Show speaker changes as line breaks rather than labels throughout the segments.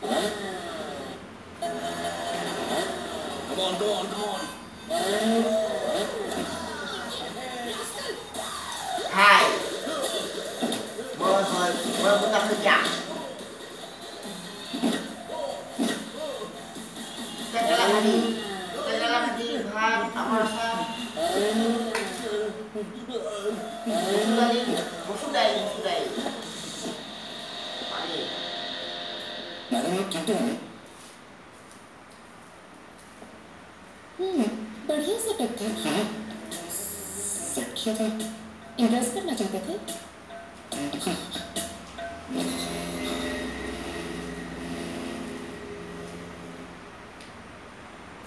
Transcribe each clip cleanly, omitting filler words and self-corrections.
Come on, come on, come on.
Hai. Boleh buka kerja. Katalah tadi, Ham, apa rasa? Sudah.
बढ़िया setup था। Set किया था। Impress करना चाहते थे।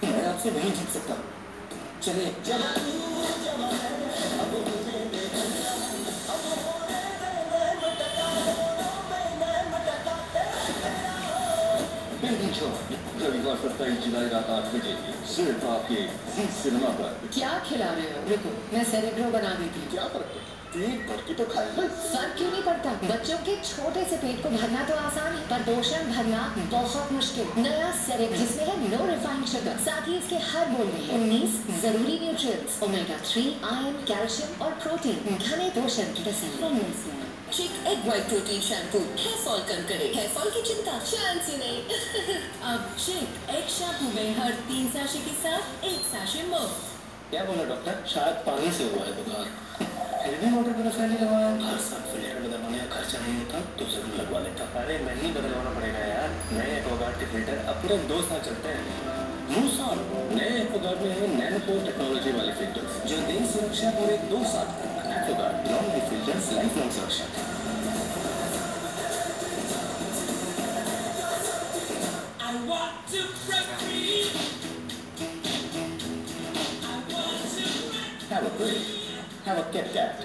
मैं आपसे नहीं जीत सकता। चलिए रविवार 27 जुलाई रात 8 बजे सिर्फ आपके जी सिनेमा पर।
क्या खिला रहे हो? रुको, मैं सेरेब्रो बना देती हूँ।
क्या फर्क पड़ता? पेट भर के तो खाएगा।
फर्क क्यों नहीं पड़ता? बच्चों के छोटे से पेट को भरना तो आसान है, पर पोषण भरना बहुत मुश्किल। नया सेरेब जिसमें है नो रिफाइंड शुगर, साथ ही इसके हर बोल में 19 जरूरी न्यूट्रिएंट्स, ओमेगा 3, आयरन, कैल्शियम और प्रोटीन, घने पोषण की तसल्ली।
Chik egg white protein shampoo hair fall कम करे। हेयर फॉल की चिंता चांस ही नहीं। अब चिक एग शैम्पू में हर 3 सैशे के साथ 1 सैशे मुफ्त।
क्या बोला डॉक्टर? शायद पानी से हुआ है बुखार। फिर भी मोटर प्योरीफायर नहीं लगवाया। हर साल फिल्टर बदलवाने का खर्चा नहीं होता तो जरूर लगवा लेता। अरे नहीं बदलवाना पड़ेगा यार। नए एक्वागार्ड के फिल्टर अब पूरे 2 साल चलते हैं। 2 साल? नए एक्वागार्ड में है नैनोपोर टेक्नोलॉजी वाले फिल्टर्स जो दें सुरक्षा पूरे 2 साल तक। Aquaguard long life filters, life long सुरक्षा। Have a break. Have a Kit Kat.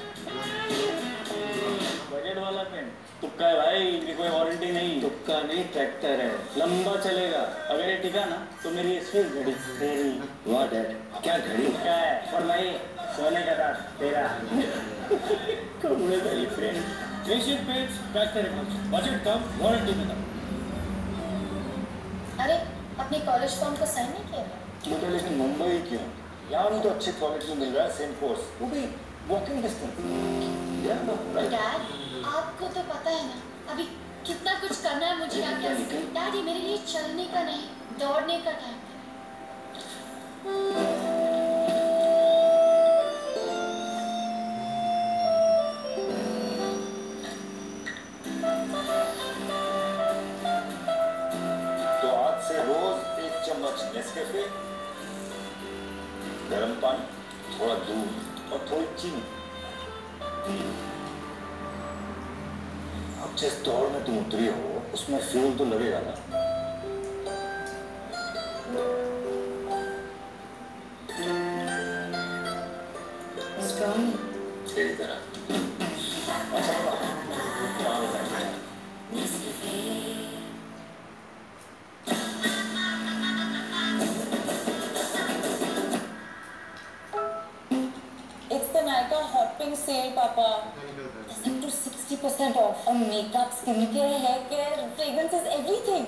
Budget वाला पेन तुक्का है भाई, इनकी कोई वारंटी नहीं। तुक्का नहीं, ट्रैक्टर है, लंबा चलेगा। अगर ये टिका ना तो मेरी स्विस घड़ी तेरी। वाह डैड, क्या घड़ी क्या है? और भाई सोने का था तेरा। कबूले वाली पेन, एशियन पेंट्स, ट्रैक्टर है, बजट कम, वारंटी में कम।
अरे, अपने कॉलेज फॉर्म को साइन नहीं किया?
मुझे लेकिन मुंबई क्यों? यहाँ तो अच्छे कॉलेज में मिल रहा है, सेम कोर्स, वो भी वॉकिंग डिस्टेंस।
डैड, आपको तो पता है ना अभी कितना कुछ करना है मुझे। डैडी, मेरे लिए चलने का नहीं, दौड़ने का टाइम है।
तो आज से रोज 1 चम्मच नेस्कैफे, गर्म पानी, थोड़ा दूध और थोड़ी चीनी। अब जिस दौड़ में तुम उतरी हो उसमें फ्यूल तो लगेगा ना।
स्ट्रॉन्ग
तेरी तरह।
Sale, Papa. It's up to 60% off on makeup, skincare, hair care, fragrances, everything.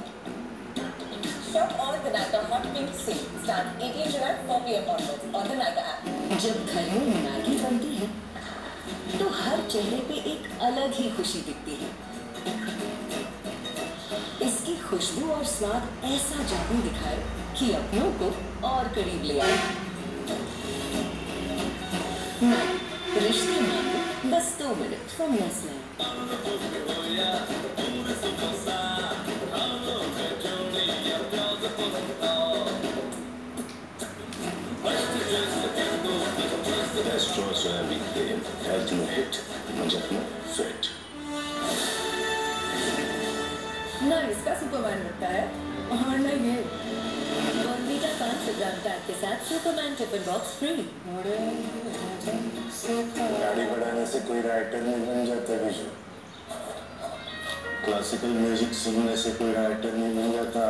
Shop all the Nykaa Hot Pink Sale. Start 18 July 4 PM onwards on the Nykaa app.
जब घर में मैगी बनती है तो हर चेहरे पे एक अलग ही खुशी दिखती है। इसकी खुशबू और स्वाद ऐसा जादू दिखाए कि अपनों को और करीब ले आए। रिश्ते मांगो बस 2 minute from Nestle.
Best choice for every day. Ultimate hit. Manjatma Fit.
ना इसका सुपरमैन लगता है और ना ये। बॉर्नवीटा 500 ग्राम पैक के साथ सुपरमैन टिफिन बॉक्स फ्री।
गाड़ी बढ़ाने से कोई राइटर नहीं बन जाता किशोर। क्लासिकल म्यूजिक सुनने से कोई राइटर नहीं बन जाता।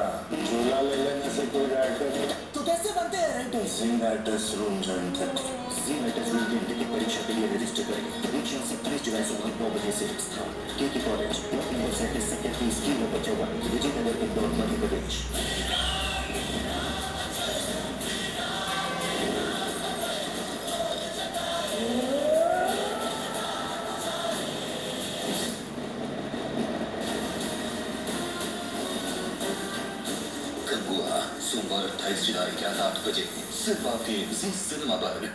झूला ले लेने से कोई राइटर नहीं। तो कैसे बनते हैं राइटर? जिंग राइटर्स रूम ज्वाइन करते। जिंग राइटर्स रूम की टिकट परीक्षा के लिए रजिस्टर करें। परीक्षा 27 जुलाई सुबह 9 बजे से स्थान K K college block number 37 secretary scheme number 54 Vijaynagar Indore. सोमवार 28 जुलाई रात 8 बजे सिर्फ आपके जी सिनेमा पर।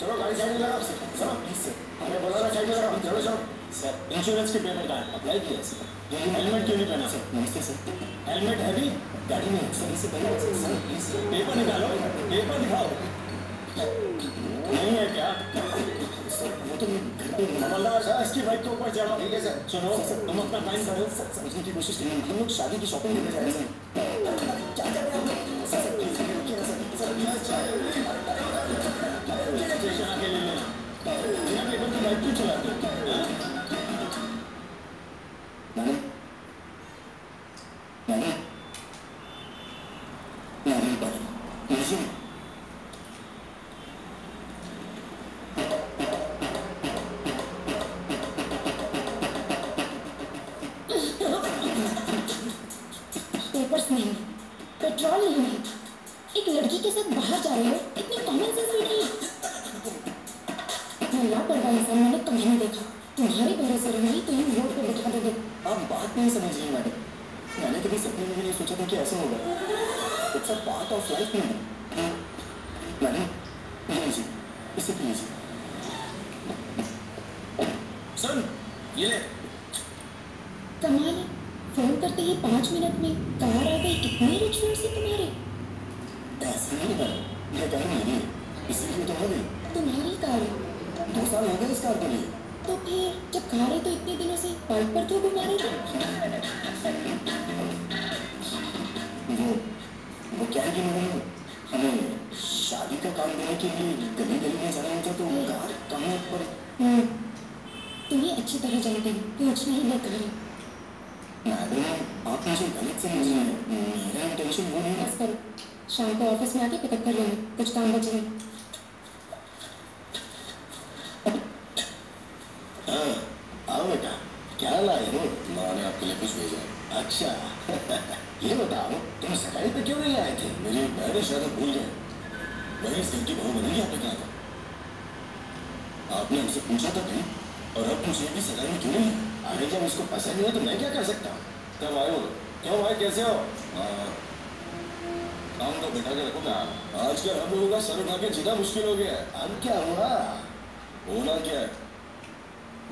चलो गाड़ी साइड में लगाओ चलो प्लीज सर हमें बोला ना साइड में लगाओ चलो चलो सर इंश्योरेंस के पेपर का अप्लाई किया सर लेकिन हेलमेट क्यों नहीं पहना सर नमस्ते सर हेलमेट है भी गाड़ी में सर इससे पहले सर प्लीज पेपर निकालो पेपर दिखाओ नहीं है क्या सर वो तो घर पे मामलदार सर इसकी बाइक के ऊपर चढ़ो ठीक है सर सुनो तुम अपना टाइम करो सर समझने की कोशिश करें हम लोग शादी की शॉपिंग करने जा रहे हैं क्या कर रहे हो सर स्टेशन आके ले लेना बिना पेपर की बाइक क्यों चलाते हो मैडम मैडम मैडम मैडम मुझे
पेपर्स नहीं पेट्रोल नहीं है एक लड़की के साथ बाहर जा रहे हो इतनी कॉमन सेंस भी नहीं मैं लापरवाह इंसान मैंने कभी नहीं देखा तुम्हारे भरोसे रही तो यूं रोड पे बिठा दोगे
आप बात नहीं समझ रही मैडम मैंने कभी सपने में भी नहीं सोचा था कि ऐसा होगा it's a part of life में मैडम ये लीजिए इसे पी लीजिए सुन ये ले
कमाल है फोन करते ही 5 मिनट में कार आ गई कितने रिच फ्रेंड्स है तुम्हारे
ऐसा नहीं मैडम ये कार मेरी है इसीलिए तो हो गई
तुम्हारी कार है
2 साल हो गए इस कार को लिए
तो फिर जब कार है तो इतने दिनों से बाइक पर क्यों घुमा रहे थे
वो क्या है कि मैडम हमें शादी का काम देने के लिए गली गली में जाना होता तो कार कहाँ पर
तुम्हें अच्छी तरह जानते हैं पूछना ही बेकार है
मैडम आप मुझे गलत समझ रहे हैं मेरा इंटेंशन वो नहीं है
बस करो शाम को ऑफिस में आके पिकअप कर लेना कुछ काम बचे हैं
हाँ आओ बेटा क्या लाए हो
माँ ने आपके लिए कुछ भेजा है।
अच्छा ये बताओ तुम सगाई पे क्यों नहीं आए थे
मेरी बहन शायद भूल गए वही इस घर की बहू बनेगी आपने कहा था आपने हमसे पूछा था कहीं और अब मुझे भी सगाई में क्यों नहीं है?
अरे जब उसको पसंद नहीं है तो मैं क्या कर सकता हूँ
कब आए हो
क्यों भाई कैसे हो
काम को बैठा के रखो ना आजकल हम लोगों का सर उठा के जीना मुश्किल हो गया है
अब क्या हुआ
होना क्या है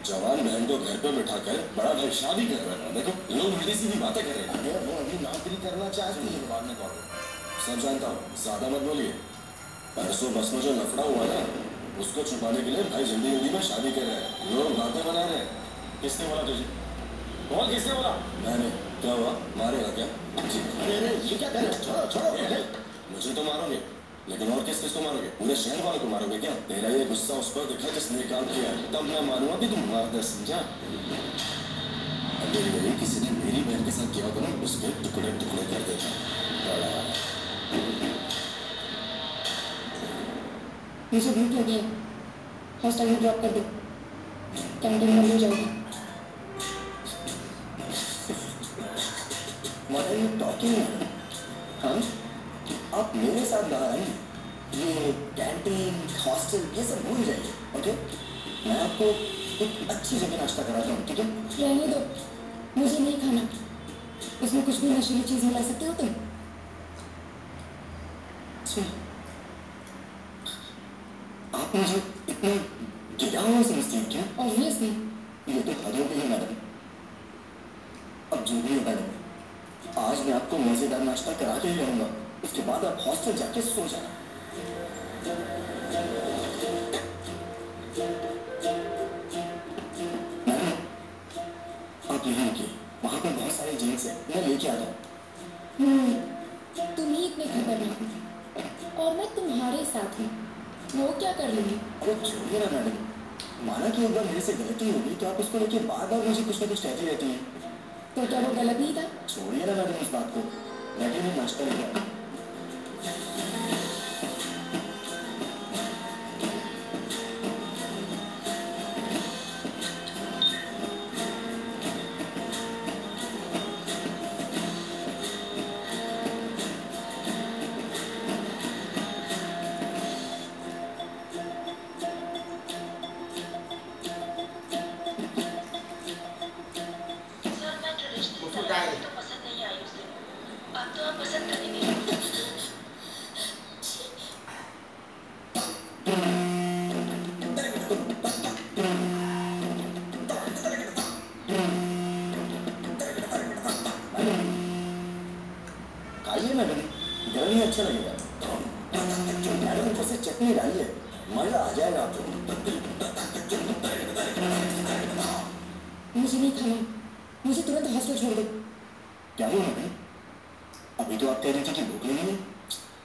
जवान बहन को घर पे बैठा कर बड़ा भाई शादी कर रहा है देखो लोग उल्टी सीधी बातें कर रहे हैं
अरे वो अभी नौकरी करना चाहती है
बाद में कॉल सब जानता हूँ ज्यादा मत बोलिए परसों बस में जो लफड़ा हुआ ना उसको छुपाने के लिए भाई जल्दी जल्दी में शादी कर रहे हैं लोग बातें बना रहे हैं
किसने बोला तुझे बोल किसने बोला
मैंने क्या हुआ मारेगा क्या
अरे ये क्या कर रहे हो छोड़ो छोड़ो अरे
मुझे तो मारोगे लेकिन और किस को मारोगे पूरे शहर वालों को मारोगे क्या तेरा ये गुस्सा उस पर दिखा जिसने काम किया तब मैं मानूंगा कि तुम मार दे समझा अगर यही किसी ने मेरी बहन के साथ किया होगा ना उसके टुकड़े टुकड़े कर देता
मुझे भूख लगी है हॉस्टल में ड्रॉप कर दो कैंटीन में ले जाऊंगा
What are you talking about? हाँ? आप मेरे साथ बाहर आइए ये कैंटीन हॉस्टल ये सब भूल जाइए ओके मैं आपको एक अच्छी जगह नाश्ता कराता हूँ ठीक है
रहने दो मुझे नहीं खाना उसमें कुछ भी नशीली चीज मिला सकते हो तुम
अच्छा आप मुझे इतना गिरा हुआ समझती हैं क्या
ऑब्वियसली
ये तो हद हो गई है मैडम अब जो भी है मैडम आज मैं आपको मजेदार नाश्ता करा के ही रहूंगा उसके बाद आप हॉस्टल जाके सो जाना मैडम आप यहाँ रुकिए वहां पर बहुत सारे जेंट्स हैं मैं लेके आता हूँ
तुम ही इतने खतरनाक हो और मैं तुम्हारे साथ हूँ वो क्या कर रही है
अरे छोड़िए ना मैडम माना कि एक बार मेरे से गलती होगी तो आप उसको लेके बार बार मुझे कुछ ना कुछ कहती रहती हैं
तो क्या वो गलत नहीं था
छोड़िए ना मैडम उस बात को बैठे में नाश्ता लेके आओ
मसूर दाल
तो पसंद नहीं आई उस दिन
आप पसंद करेंगे।
खाइए मैडम, गरम ही अच्छा लगेगा। मैडम ऊपर से चटनी डालिए, मजा आ जाएगा आपको।
मुझे नहीं खाना, मुझे तुरंत हॉस्टल छोड़ दो।
क्या हुआ मैडम? अभी तो आप कह रही थी कि भूख लगी है।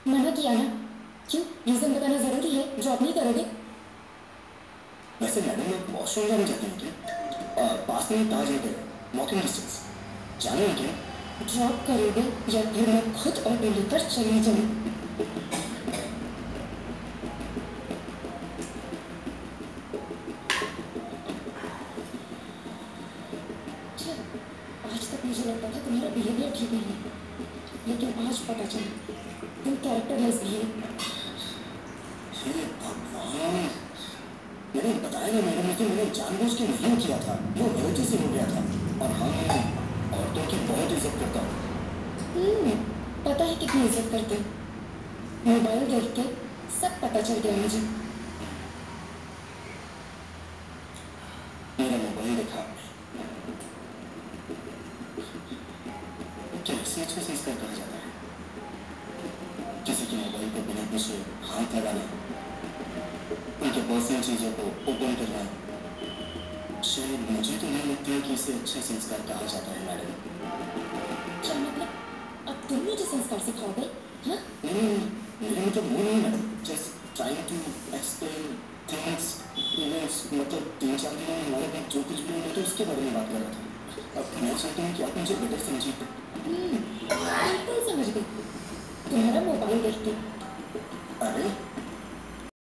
मना किया ना। क्यों, रीजन बताना जरूरी है जो आप नहीं करोगे?
वैसे मैडम आप वॉशरूम जाना चाहती हैं क्या? पास में ताज होटल, वॉकिंग डिस्टेंस, जाना है क्या?
ड्रॉप करोगे या फिर मैं खुद ऑटो लेकर चली जाऊँ? आज तक मुझे लगता था तुम्हारा बिहेवियर ठीक नहीं है, लेकिन आज पता चला तुम कैरेक्टरलेस भी हो।
हे भगवान, मैंने बताया ना मैडम, लेकिन मैंने जानबूझ के नहीं किया था, वो गलती से हो गया था। और हाँ, मैं औरतों की बहुत इज्जत करता हूँ।
पता है कितनी इज्जत करते हो। मोबाइल देख के सब पता चल गया मुझे।
मेरा मोबाइल देखा, क्या इसे अच्छा संस्कार कहा जाता है? किसी के मोबाइल को बिना पूछे हाथ लगाना, उनके पर्सनल चीजों को ओपन करना, शायद मुझे तो नहीं लगता है कि इसे अच्छा संस्कार कहा जाता है मैडम।
क्या मतलब, अब तुम मुझे संस्कार सिखाओगे? हाँ?
नहीं, मेरा मतलब वो नहीं madam, just trying to explain things, events. मतलब 3-4 दिन में हमारे बीच जो कुछ भी हुआ तो उसके बारे में बात कर रहा था। अब मैं चाहता हूँ कि आप मुझे बेटर समझिए।
बिल्कुल समझ गई। तुम्हारा मोबाइल देख के।
अरे